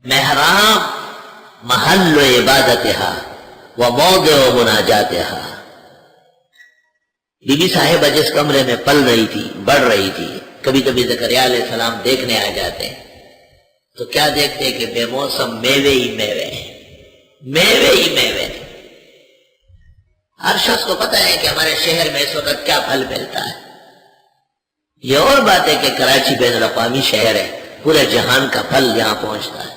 محراب Mahal عبادتہا وموضع مناجاتہا. Be be صاحبہ جس کمرے میں پل رہی تھی، بڑھ رہی تھی، کبھی کبھی زکریا علیہ السلام دیکھنے آ جاتے ہیں تو کیا دیکھتے ہیں کہ بے موسم میوے ہی میوے ہیں، میوے ہی میوے ہیں. ہر شخص کو پتا ہے کہ ہمارے شہر میں اس وقت کیا پھل ملتا ہے. یہ اور بات ہے کہ کراچی بین الاقوامی شہر ہے، پورے جہان کا پھل یہاں پہنچتا ہے.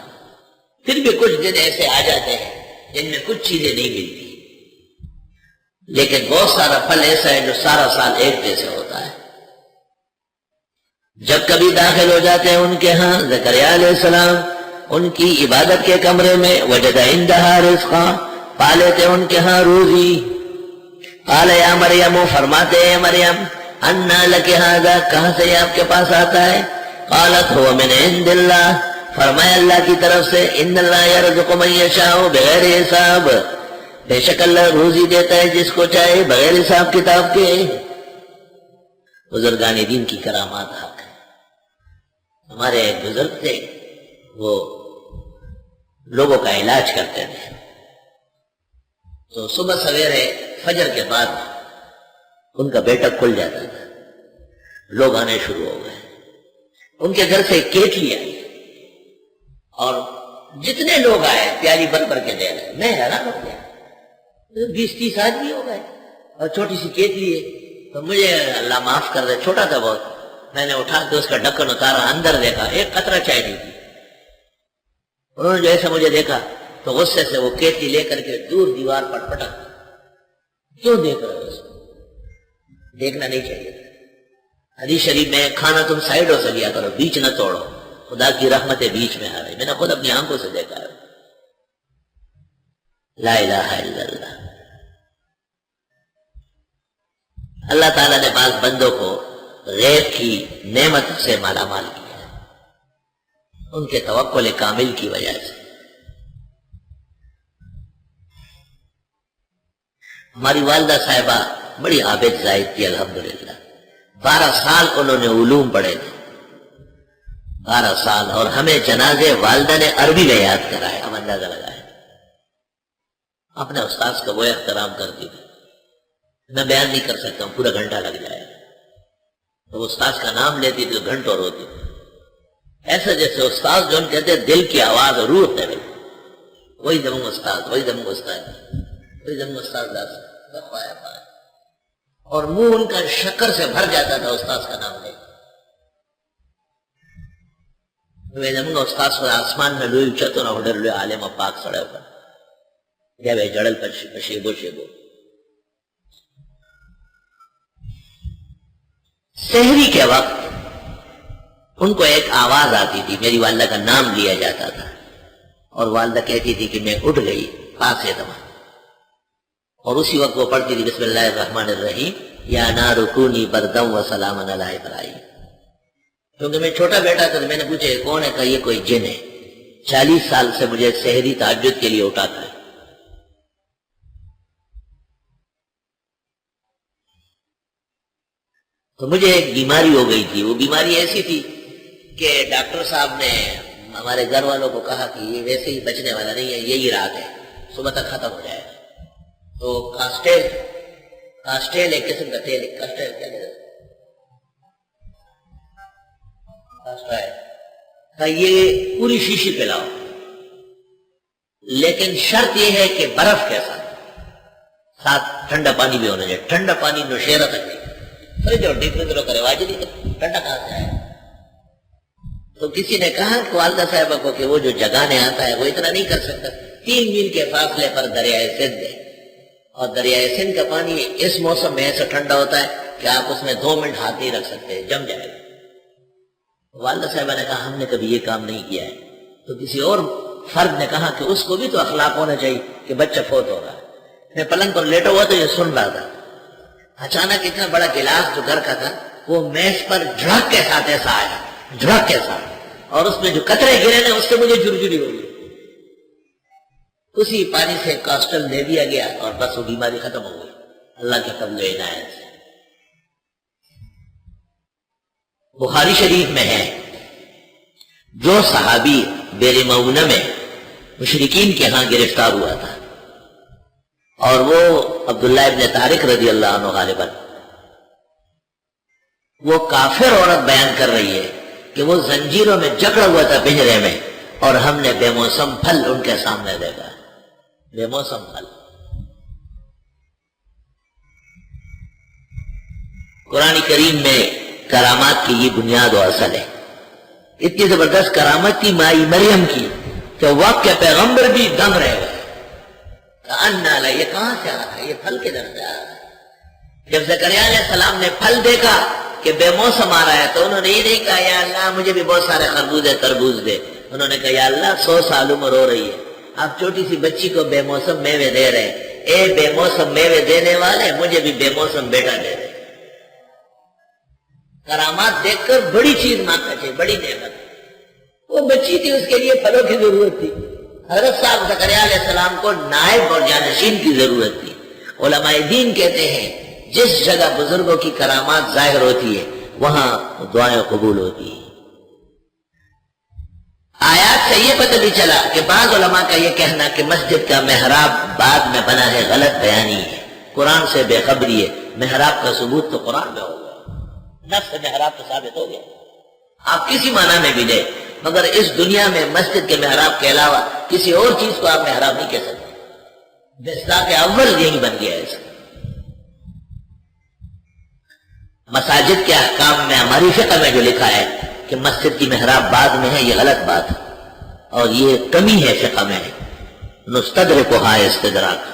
پھر بھی کچھ دن ایسے آ جاتے ہیں جن میں کچھ چیزیں نہیں ملتی، لیکن بہت سارا پھل ایسا ہے جو سارا سال ایک جیسے ہوتا ہے. جب کبھی داخل ہو جاتے ہیں ان کے ہاں زکریا علیہ السلام ان کی عبادت کے کمرے میں، وجد عندہا رزقا، پا لیتے ان کے ہاں روزی. قال یا مریم، فرماتے ہیں مریم، انا لک ھذا، کہاں سے یہ آپ کے پاس آتا ہے؟ قالت هو من عند اللہ، فرمایا اللہ کی طرف سے. ان اللہ یرزق من یشاء بغیر حساب، بے شک اللہ روزی دیتا ہے جس کو چاہے بغیر حساب کتاب کے. بزرگان دین کی کرامات حق ہے. ہمارے ایک بزرگ تھے، وہ لوگوں کا علاج کرتے تھے. تو صبح سویرے فجر کے بعد ان کا بیٹا کھل جاتا تھا، لوگ آنے شروع ہو گئے. ان کے گھر سے کیٹلی آئی اور جتنے لوگ آئے پیالی بھر بھر کے دے رہے. میں حیران ہو گیا، 20-30 آدمی ہو گئے اور چھوٹی سی کیٹلی ہے. تو مجھے اللہ معاف کر دے، چھوٹا تھا بہت، میں نے اٹھا کے اس کا ڈھکن اتارا، اندر دیکھا ایک قطرہ چائے نہیں تھی. انہوں نے جیسے مجھے دیکھا تو غصے سے وہ کیٹلی لے کر کے دور دیوار پر پٹک. کیوں دیکھ رہے ہو؟ اس کو دیکھنا نہیں چاہیے. حدیث شریف میں کھانا تم سائڈوں سے لیا کرو، بیچ نہ توڑو، خدا کی رحمتیں بیچ میں آ رہی. میں نے خود اپنی آنکھوں سے دیکھا ہے. لا الہ الا اللہ. اللہ تعالیٰ نے بعض بندوں کو غیب کی نعمت سے مالا مال کیا ہے، ان کے توکل کامل کی وجہ سے. ہماری والدہ صاحبہ بڑی عابد زاہد تھی الحمدللہ. 12 سال انہوں نے علوم پڑھے تھے، 12 سال. اور ہمیں جنازے والدہ نے عربی میں یاد کرائے. ہم اندازہ لگائے اپنے استاذ کا وہ احترام کرتی تھی. میں بیان نہیں کر سکتا ہوں، پورا گھنٹہ لگ جائے. تو استاذ کا نام لیتی تھی تو گھنٹوں روتی تھی، ایسا جیسے استاذ جو ہم کہتے ہیں دل کی آواز روح ہے. وہی زموں استاذ، وہی زموں استاذ، وہی زموں استاذ داس. اور منہ ان کا شکر سے بھر جاتا تھا استاذ کا نام لے. زموں استاذ کو آسمان میں لوئی چتو نہ اڈر لوئی عالم پاک سڑے ہوگا یا بے جڑل پر شیبو شیبو. سحری کے وقت ان کو ایک آواز آتی تھی، میری والدہ کا نام لیا جاتا تھا اور والدہ کہتی تھی کہ میں اٹھ گئی پاس سے دما. اور اسی وقت وہ پڑھتی تھی بسم اللہ الرحمن الرحیم یا نار کونی بردم و سلام علی ابراہیم. کیونکہ میں چھوٹا بیٹا تھا تو میں نے پوچھا کون ہے؟ کہا یہ کوئی جن ہے. 40 سال سے مجھے سحری تہجد کے لیے اٹھاتا ہے. تو مجھے ایک بیماری ہو گئی تھی. وہ بیماری ایسی تھی کہ ڈاکٹر صاحب نے ہمارے گھر والوں کو کہا کہ یہ ویسے ہی بچنے والا نہیں ہے، یہی رات ہے، صبح تک ختم ہو جائے گا. تو کاسٹیل ایک قسم کا تیل، کاسٹیل کیا کہتے ہیں، یہ پوری شیشی پلاؤ، لیکن شرط یہ ہے کہ برف کے ساتھ ٹھنڈا پانی بھی ہونا چاہیے. ٹھنڈا پانی نوشیرہ تک نہیں، جو ڈیپ میں کرے واجب نہیں، ٹھنڈا کہاں سے آئے. تو کسی نے کہا کہ والدہ صاحبہ کو کہ وہ جو جگانے آتا ہے وہ اتنا نہیں کر سکتا. 3 میل کے فاصلے پر دریائے سندھ ہے اور دریائے سندھ کا پانی اس موسم میں ایسا ٹھنڈا ہوتا ہے کہ آپ اس میں 2 منٹ ہاتھ نہیں رکھ سکتے، جم جائے گا. والدہ صاحبہ نے کہا ہم نے کبھی یہ کام نہیں کیا ہے. تو کسی اور فرد نے کہا کہ اس کو بھی تو اخلاق ہونا چاہیے کہ بچہ فوت ہو رہا ہے. میں پلنگ پر لیٹا ہوا تو یہ سن رہا تھا. اچانک اتنا بڑا گلاس جو گھر کا تھا وہ میز پر جھڑک کے ساتھ ایسا آیا، جھڑک کے ساتھ، اور اس میں جو قطرے گرے نا اس سے مجھے جرجری ہو گئی. اسی پانی سے کاسٹل دے دیا گیا اور بس وہ بیماری ختم ہو گئی اللہ کے فضل و عنایت سے. بخاری شریف میں ہے جو صحابی بیر مؤونہ میں مشرکین کے ہاں گرفتار ہوا تھا، اور وہ عبداللہ ابن طارق رضی اللہ عنہ غالباً وہ کافر عورت بیان کر رہی ہے کہ وہ زنجیروں میں جکڑا ہوا تھا پنجرے میں، اور ہم نے بے موسم پھل ان کے سامنے دیکھا، بے موسم پھل۔ قرآن کریم میں کرامات کی یہ بنیاد و اصل ہے۔ اتنی زبردست کرامت تھی مائی مریم کی کہ وقت کے پیغمبر بھی دم رہ گئے، کہا یہ کہاں سے آ رہا ہے، یہ پھل کدھر سے آ رہا ہے۔ جب زکریا علیہ السلام نے پھل دیکھا کہ بے موسم آ رہا ہے تو انہوں نے یہ نہیں کہا یا اللہ مجھے بھی بہت سارے خربوز تربوز دے، انہوں نے کہا یا اللہ 100 سال عمر ہو رہی ہے، آپ چھوٹی سی بچی کو بے موسم میوے دے رہے، اے بے موسم میوے دینے والے مجھے بھی بے موسم بیٹا دے رہے۔ کرامات دیکھ کر بڑی چیز مانگنا چاہیے، بڑی نعمت۔ وہ بچی تھی، اس کے لیے پھلوں کی ضرورت تھی۔ حضرت صاحب زکریا علیہ السلام کو نائب اور جانشین کی ضرورت تھی۔ علماء دین کہتے ہیں جس جگہ بزرگوں کی کرامات ظاہر ہوتی ہے وہاں دعائیں قبول ہوتی ہیں۔ آیات سے یہ پتہ بھی چلا کہ بعض علماء کا یہ کہنا کہ مسجد کا محراب بعد میں بنا ہے غلط بیانی ہے، قرآن سے بے خبری ہے۔ محراب کا ثبوت تو قرآن میں ہو گیا، نفس محراب تو ثابت ہو گیا، آپ کسی معنی میں بھی لیں، مگر اس دنیا میں مسجد کے محراب کے علاوہ کسی اور چیز کو آپ محراب نہیں کہہ سکتے۔ مصداق اول یہی بن گیا ہے اس کا۔ مساجد کے احکام میں ہماری فقہ میں جو لکھا ہے کہ مسجد کی محراب بعد میں ہے، یہ غلط بات ہے، اور یہ کمی ہے فقہ میں، نستدرکھا استدراک۔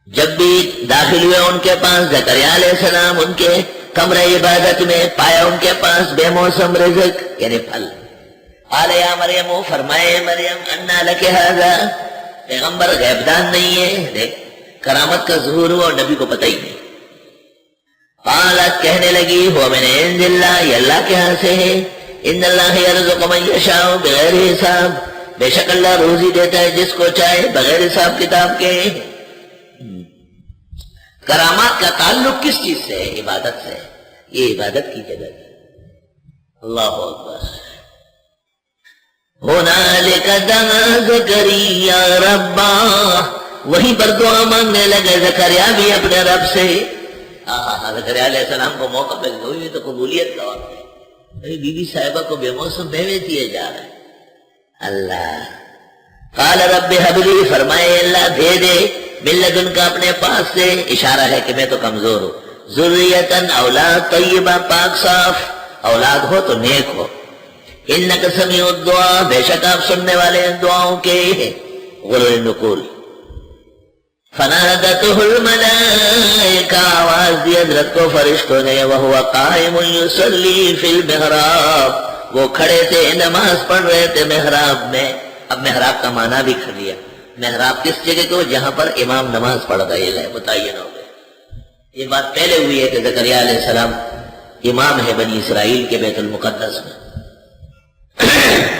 جب بھی داخل ہوئے ان کے پاس زکریا علیہ السلام ان کے کمرہ عبادت میں، پایا ان کے پاس بے موسم رزق یعنی پھل۔ قال یا مریم، فرمائے مریم انا لک ھذا، پیغمبر غیبدان نہیں ہے، دیکھ کرامت کا ظہور ہوا اور نبی کو پتہ ہی نہیں۔ قالت، کہنے لگی هو من عند اللہ، یہ اللہ کے ہاں سے ہے، ان اللہ یرزق من یشاء بغیر حساب، بے شک اللہ روزی دیتا ہے جس کو چاہے بغیر حساب کتاب کے۔ کرامات کا تعلق کس چیز سے ہے؟ عبادت سے، یہ عبادت کی جگہ ہے۔ اللہ اکبر۔ ہنالک دعا زکریا ربا، وہیں پر دعا مانگنے لگے زکریا بھی اپنے رب سے۔ زکریا علیہ السلام کو موقع مل گئی، یہ تو قبولیت کا وقت ہے، میری بی بی صاحبہ کو بے موسم میوے دیے جا رہے ہیں۔ اللہ قال رب ہب لی، فرمائے اللہ دے دے، من لدن کا اپنے پاس سے، اشارہ ہے کہ میں تو کمزور ہوں، ذریتن اولاد طیبہ پاک صاف، اولاد ہو تو نیک ہو، انک سمیع الدعا، بے شک آپ سننے والے ہیں دعاؤں کے۔ غرر النقول۔ فنادته الملائکہ، آواز دی حضرت کو فرشتوں نے، وہو قائم یصلی فی المحراب، وہ کھڑے تھے نماز پڑھ رہے تھے محراب میں۔ اب محراب کا معنی بھی کر لیا، محراب کس جگہ کو؟ جہاں پر امام نماز پڑھ رہے ہے، متعین ہو گئے۔ یہ بات پہلے ہوئی ہے کہ زکریا علیہ السلام امام ہے بنی اسرائیل کے بیت المقدس میں،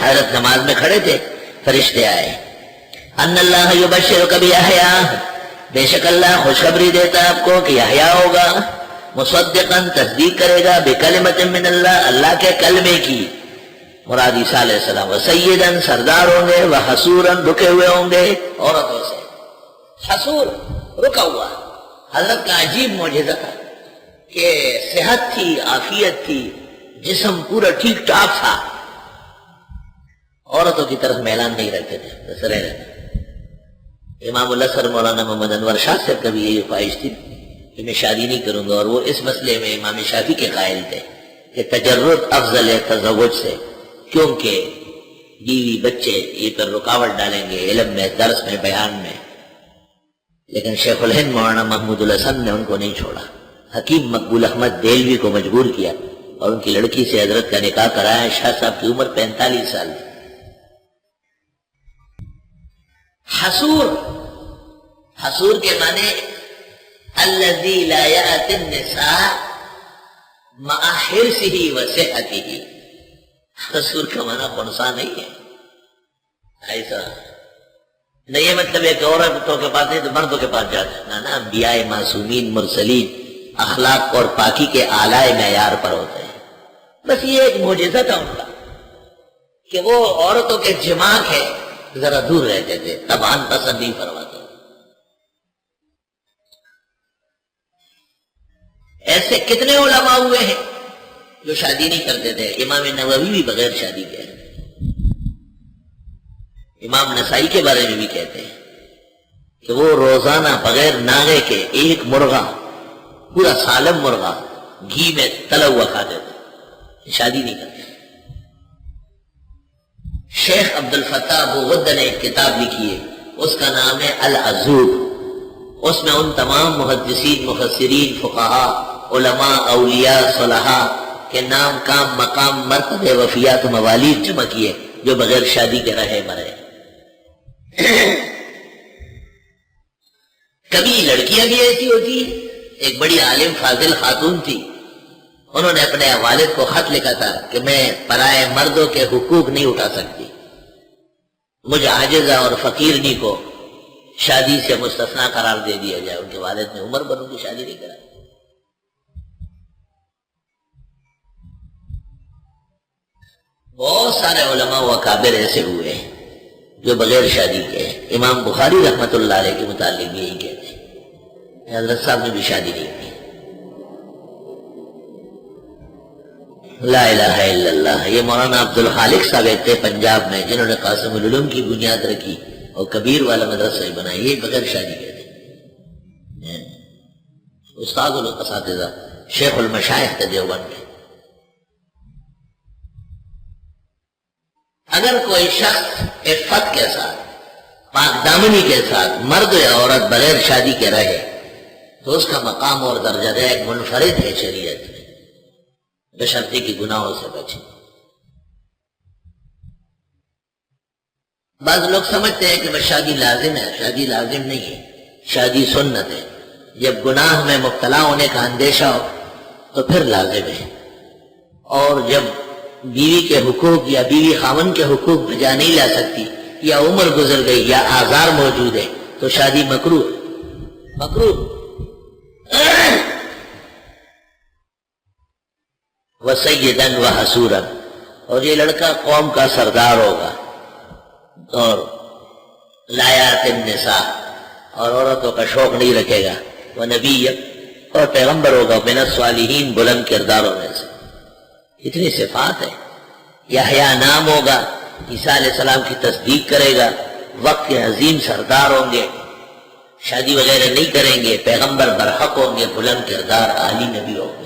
حضرت نماز میں کھڑے تھے، فرشتے آئے۔ ان اللہ یبشرک بیحییٰ، بے شک اللہ خوشخبری دیتا آپ کو کہ یحییٰ ہوگا، مصدقا تصدیق کرے گا، بکلمۃ من اللہ، اللہ کے کلمے کی، مراد عیسیٰ علیہ السلام، وسیداً سردار ہوں گے، وحصوراً رکے ہوئے ہوں گے عورتوں سے۔ حصور رکا ہوا، حضرت کا عجیب معجزہ تھا کہ صحت تھی، عافیت تھی، جسم پورا ٹھیک ٹھاک تھا، عورتوں کی طرف میلان نہیں رکھتے تھے، بس رہ رہتے۔ امام الاسر مولانا محمد انور شاہ سے کبھی یہ خواہش تھی کہ میں شادی نہیں کروں گا، اور وہ اس مسئلے میں امام شافعی کے قائل تھے کہ تجرد افضل ہے تزوج سے، کیونکہ بیوی بچے یہ پر رکاوٹ ڈالیں گے علم میں، درس میں، بیان میں۔ لیکن شیخ الہند مولانا محمود الحسن نے ان کو نہیں چھوڑا، حکیم مقبول احمد دیلوی کو مجبور کیا اور ان کی لڑکی سے حضرت کا نکاح کرایا۔ شاہ صاحب کی عمر 45 سال تھی۔ حصور، حصور کے معنی الذی لا یأتی النساء مع حرصہ وصحتہ، حصور کا معنی خنثی نہیں ہے، ایسا نہیں یہ مطلب ہے کہ عورتوں کے پاس نہیں تو مردوں کے پاس جاتا ہے، نا انبیاء معصومین مرسلین اخلاق اور پاکی کے اعلی معیار پر ہوتے ہیں، بس یہ ایک معجزہ تھا ان کا۔ کہ وہ عورتوں کے جماع ہے ذرا دور رہتے تھے، تبان پسند نہیں فرماتے. ایسے کتنے علماء ہوئے ہیں جو شادی نہیں کرتے تھے. امام نووی بھی بغیر شادی کے ہیں. امام نسائی کے بارے میں بھی کہتے ہیں کہ وہ روزانہ بغیر ناغے کے ایک مرغا، پورا سالم مرغا گھی میں تلا ہوا کھاتے تھے، شادی نہیں کرتے. شیخ عبد الفتاح ابو غدہ نے ایک کتاب لکھی ہے، اس کا نام ہے العذوب. اس میں ان تمام محدثین، مفسرین، فقہاء، علماء، اولیاء، صلحاء کے نام، کام، مقام، مرتبے، وفیات و موالید جمع کیے جو بغیر شادی کے رہے مرے. کبھی لڑکیاں بھی ایسی ہوتی ہیں. ایک بڑی عالم فاضل خاتون تھی، انہوں نے اپنے والد کو خط لکھا تھا کہ میں پرائے مردوں کے حقوق نہیں اٹھا سکتی، مجھے عاجزہ اور فقیرنی کو شادی سے مستثنا قرار دے دیا جائے. ان کے والد نے عمر بنوں کی شادی نہیں کرائی. بہت سارے علماء و اکابر ایسے ہوئے ہیں جو بغیر شادی کے ہیں. امام بخاری رحمت اللہ علیہ کے متعلق بھی یہی کہتے ہیں. حضرت صاحب نے بھی شادی نہیں کی. لا الہ الا اللہ. یہ مولانا عبد الخالق صاحب تھے پنجاب میں، جنہوں نے قاسم العلوم کی بنیاد رکھی اور کبیر والا مدرسہ بنایا. یہ بغیر شادی کے تھے. استاد الاساتذہ، شیخ المشائخ تھے دیوبند کے. اگر کوئی شخص عفت کے ساتھ، پاک دامنی کے ساتھ، مرد یا عورت بغیر شادی کے رہے تو اس کا مقام اور درجہ ایک منفرد ہے شریعت میں، بشرطے کی گناہوں سے بچے. بعض لوگ سمجھتے ہیں کہ بس شادی لازم ہے. شادی لازم نہیں ہے، شادی سنت ہے. جب گناہ میں مبتلا ہونے کا اندیشہ ہو تو پھر لازم ہے. اور جب بیوی کے حقوق یا بیوی خاوند کے حقوق بجا نہیں لا سکتی، یا عمر گزر گئی، یا آزار موجود ہے، تو شادی مکروہ. وسیدن وحسورا. اور یہ لڑکا قوم کا سردار ہوگا، اور لایات النساء، اور عورتوں کا شوق نہیں رکھے گا. ونبی، اور پیغمبر ہوگا. من الصالحین، بلند کرداروں میں سے. اتنی صفات ہے. یحییٰ نام ہوگا، عیسیٰ علیہ السلام کی تصدیق کرے گا. وقت کے عظیم سردار ہوں گے، شادی وغیرہ نہیں کریں گے. پیغمبر برحق ہوں گے، بلند کردار عالی نبی ہوں گے.